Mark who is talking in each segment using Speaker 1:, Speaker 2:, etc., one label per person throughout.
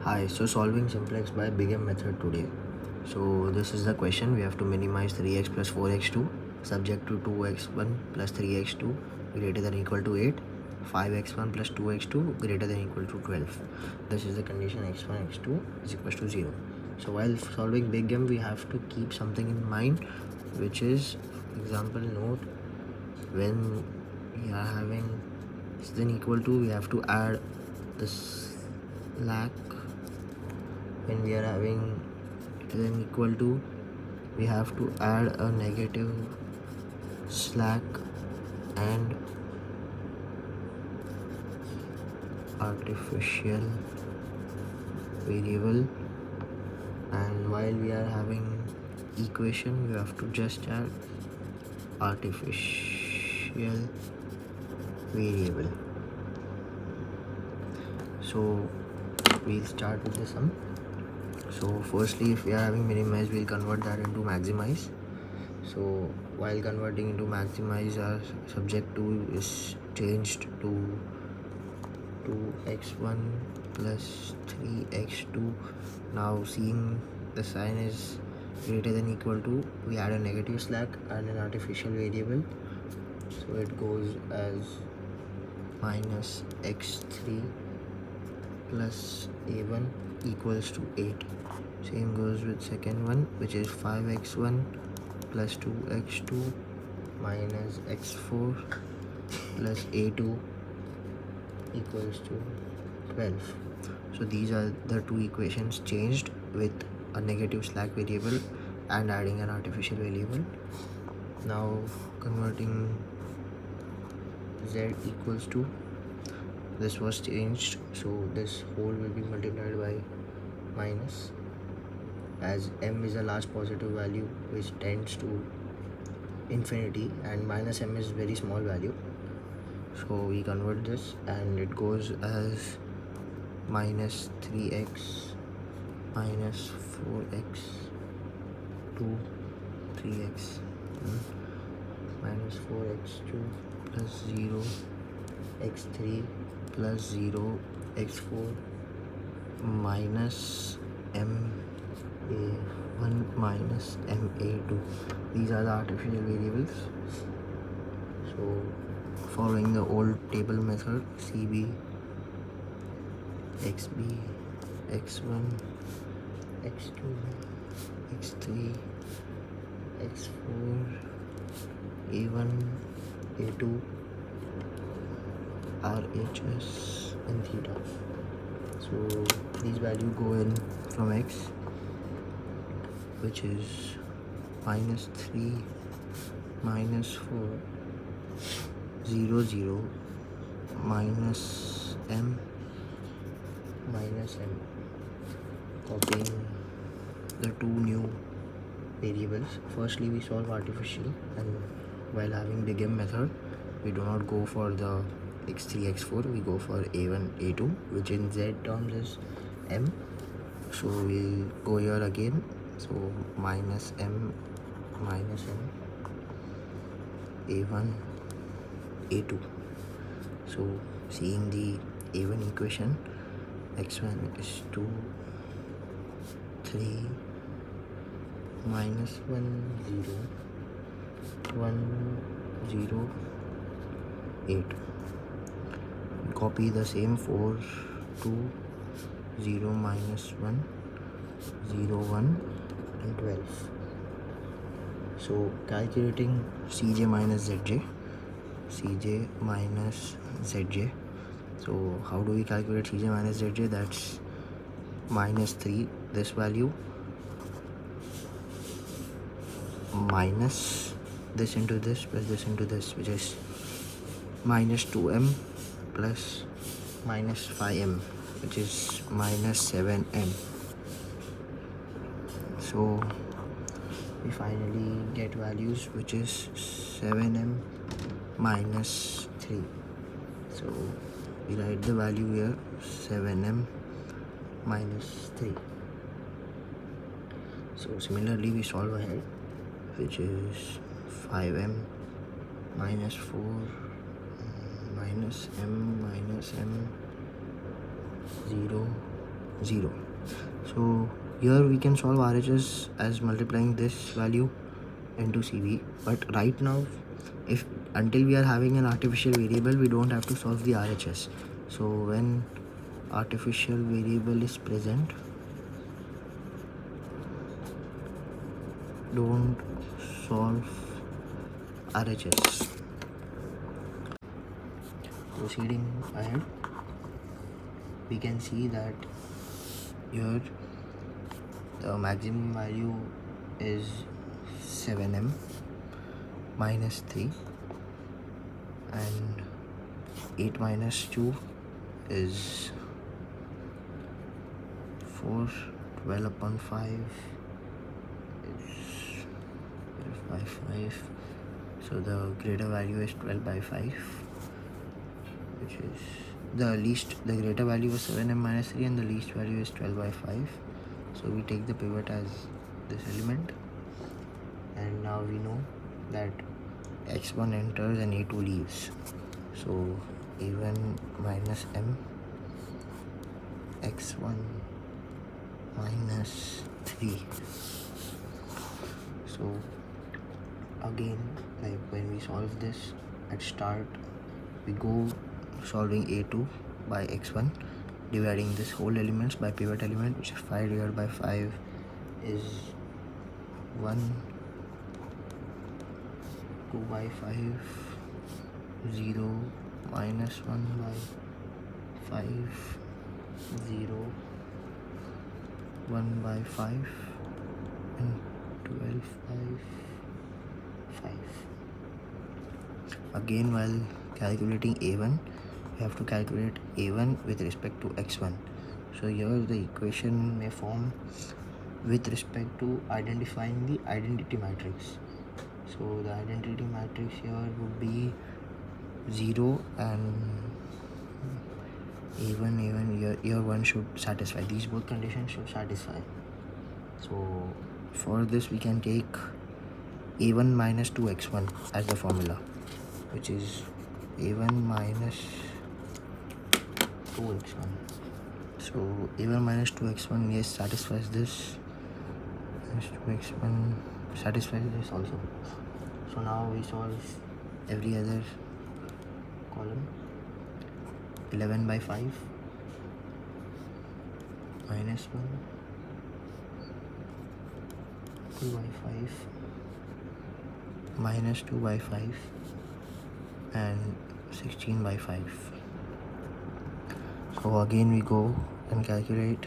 Speaker 1: Hi, so solving simplex by big M method today. So this is the question. We have to minimize 3x plus 4x2 subject to 2x1 plus 3x2 greater than or equal to 8, 5x1 plus 2x2 greater than or equal to 12. This is the condition x1, x2 is equal to 0. So while solving big M, we have to keep something in mind, which is, example note, when we are having less than equal to, we have to add this slack. When we are having greater than equal to, we have to add a negative slack and artificial variable, and while we are having equation, we have to just add artificial variable. So we'll start with the sum. So firstly, if we are having minimize, we'll convert that into maximize. So while converting into maximize, our subject 2 is changed to 2x1 plus 3x2. Now seeing the sign is greater than equal to, we add a negative slack and an artificial variable. So it goes as minus x3 plus a1 equals to 8. Same goes with second one, which is 5x1 plus 2x2 minus x4 plus a2 equals to 12. So these are the two equations changed with a negative slack variable and adding an artificial variable. Now converting z equals to, this was changed, so this whole will be multiplied by minus, as m is a large positive value which tends to infinity and minus m is very small value. So we convert this and it goes as minus 3x minus 4x 2 3x minus 4x2 plus 0 x3 plus 0 x4 minus ma1 minus ma2. These are the artificial variables. So following the old table method, cb xb x1 x2 x3 x4 a1 a2 RHS and theta. So these values go in from x, which is minus 3 minus 4 0 0 minus m minus m. Copying the two new variables. Firstly, we solve artificial, and while having big M method, we do not go for the x3 x4, we go for a1 a2, which in z terms is m. So we'll go here again, so minus m a1 a2. So seeing the a1 equation, x1 is 2 3 minus 1 0 1 0 8. Copy the same 4 2 0 minus 1 0 1 and 12. So calculating cj minus zj minus zj. So how do we calculate cj minus zj? That's minus 3, this value, minus this into this plus this into this, which is minus 2m plus minus 5m, which is minus 7m. So we finally get values, which is 7m minus 3. So we write the value here, 7m minus 3. So similarly we solve ahead, which is 5m minus 4 minus m 0 0. So here we can solve RHS as multiplying this value into CV, but right now, if until we are having an artificial variable, we don't have to solve the RHS. So when artificial variable is present, don't solve RHS. Proceeding ahead, we can see that here the maximum value is 7m minus 3, and 8 minus 2 is 4. 12 upon 5 is by 5. So the greater value is 12 by 5, which is the greater value was 7m minus 3 and the least value is 12 by 5. So we take the pivot as this element, and now we know that x1 enters and a2 leaves. So a1 minus m, x1 minus 3. So again, like when we solve this at start, we go solving a2 by x1, dividing this whole elements by pivot element, which is 5 divided by 5 is 1. 2 by 5, 0, minus 1 by 5, 0, 1 by 5, and 12 by 5. Again, while calculating a1, we have to calculate a1 with respect to x1. So here the equation may form with respect to identifying the identity matrix. So the identity matrix here would be 0 and a1 here 1 should satisfy. These both conditions should satisfy. So for this we can take a1 minus 2x1 as the formula, which is a1 minus 2x1. So a1 minus 2x1, yes, satisfies this. Minus 2x1 satisfies this also. So now we solve every other column. 11 by 5 minus 1, 2 by 5 minus 2 by 5 and 16 by 5. So again we go and calculate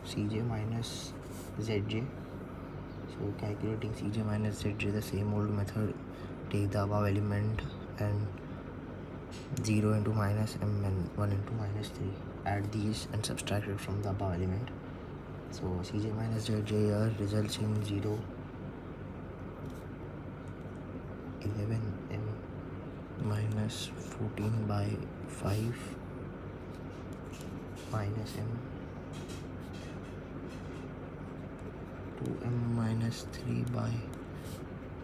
Speaker 1: Cj minus Zj. So calculating Cj minus Zj, the same old method, take the above element and 0 into minus m and 1 into minus 3, add these and subtract it from the above element. So Cj minus Zj here results in 0, 11m minus 14 by 5 minus m, 2m minus 3 by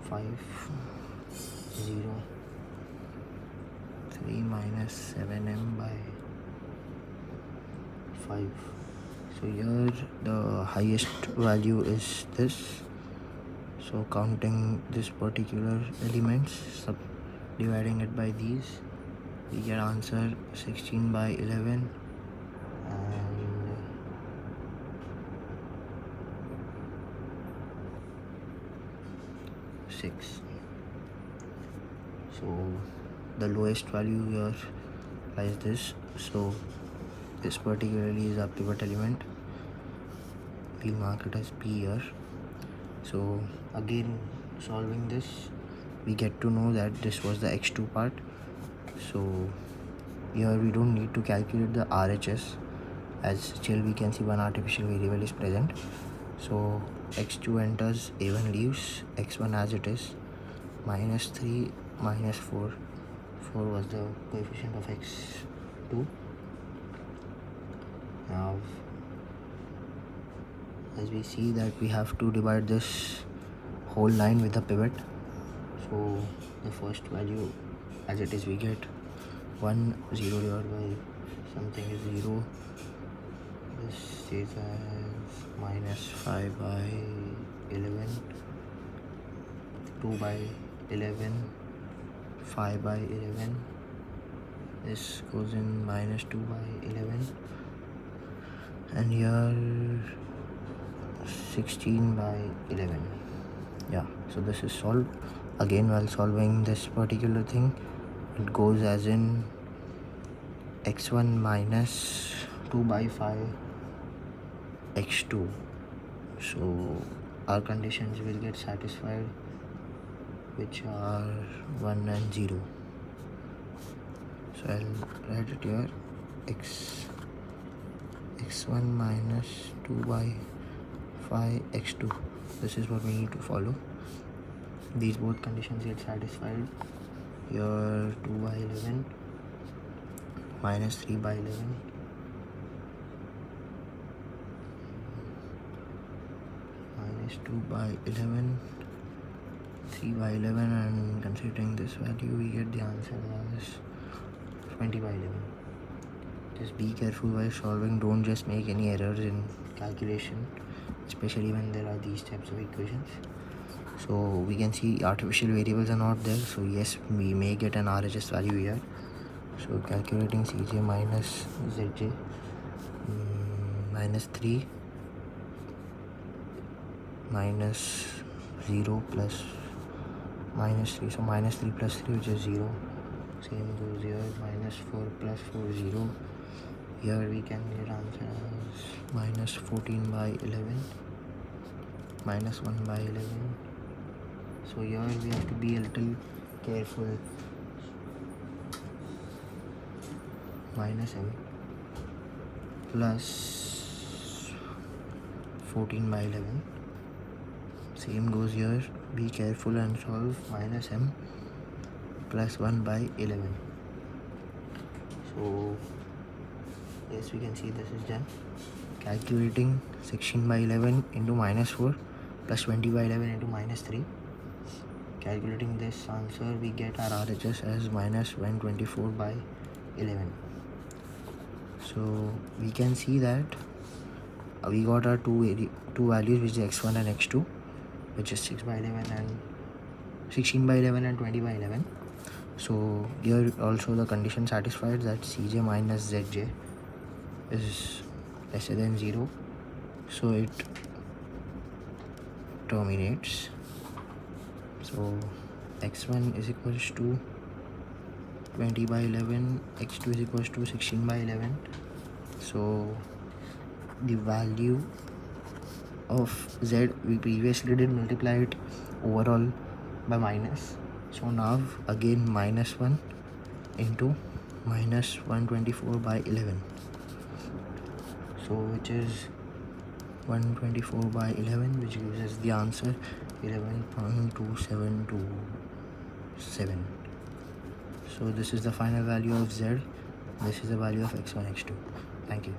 Speaker 1: 5, 0, 3 minus 7m by 5. So here the highest value is this. So counting this particular elements, dividing it by these, we get answer 16 by 11 and 6. So the lowest value here lies this. So this particularly is a pivot element. We mark it as P here. So again, solving this, we get to know that this was the x2 part. So here we don't need to calculate the RHS, as still we can see one artificial variable is present. So x2 enters, a1 leaves, x1 as it is, minus 3 minus 4. 4 was the coefficient of x2. Now as we see that we have to divide this whole line with the pivot. So the first value as it is, we get 1, 0 divided by something is 0, this stays as minus 5 by 11, 2 by 11, 5 by 11. This goes in minus 2 by 11, and here 16 by 11. Yeah, so this is solved. Again, while solving this particular thing, it goes as in x1 minus 2 by 5 x2. So our conditions will get satisfied, which are 1 and 0. So I'll write it here, x1 minus 2 by 5 x2. This is what we need to follow. These both conditions get satisfied. Here 2 by 11 minus 3 by 11 minus 2 by 11, 3 by 11, and considering this value we get the answer as 20 by 11. Just be careful while solving. Don't just make any errors in calculation, especially when there are these types of equations. So we can see artificial variables are not there, so yes, we may get an RHS value here. So calculating Cj minus Zj, minus 3 minus 0 plus minus 3, so minus 3 plus 3, which is 0. Same goes here, minus 4 plus 4, 0. Here we can get answer as minus 14 by 11, minus 1 by 11. So here we have to be a little careful. Minus m plus 14 by 11. Same goes here. Be careful and solve. Minus m plus 1 by 11. So yes, we can see this is done. Calculating 16 by 11 into minus 4 plus 20 by 11 into minus 3. Calculating this answer, we get our RHS as minus 124 by 11. So we can see that we got our two values, which is x1 and x2, which is 6 by 11 and 16 by 11 and 20 by 11. So here also the condition satisfied that Cj minus Zj is lesser than 0. So it terminates. So x1 is equals to 20 by 11, x2 is equals to 16 by 11. So the value of z, we previously did multiply it overall by minus. So now again minus 1 into minus 124 by 11. So which is 124 by 11, which gives us the answer 11.2727. So this is the final value of z. This is the value of x1, x2. Thank you.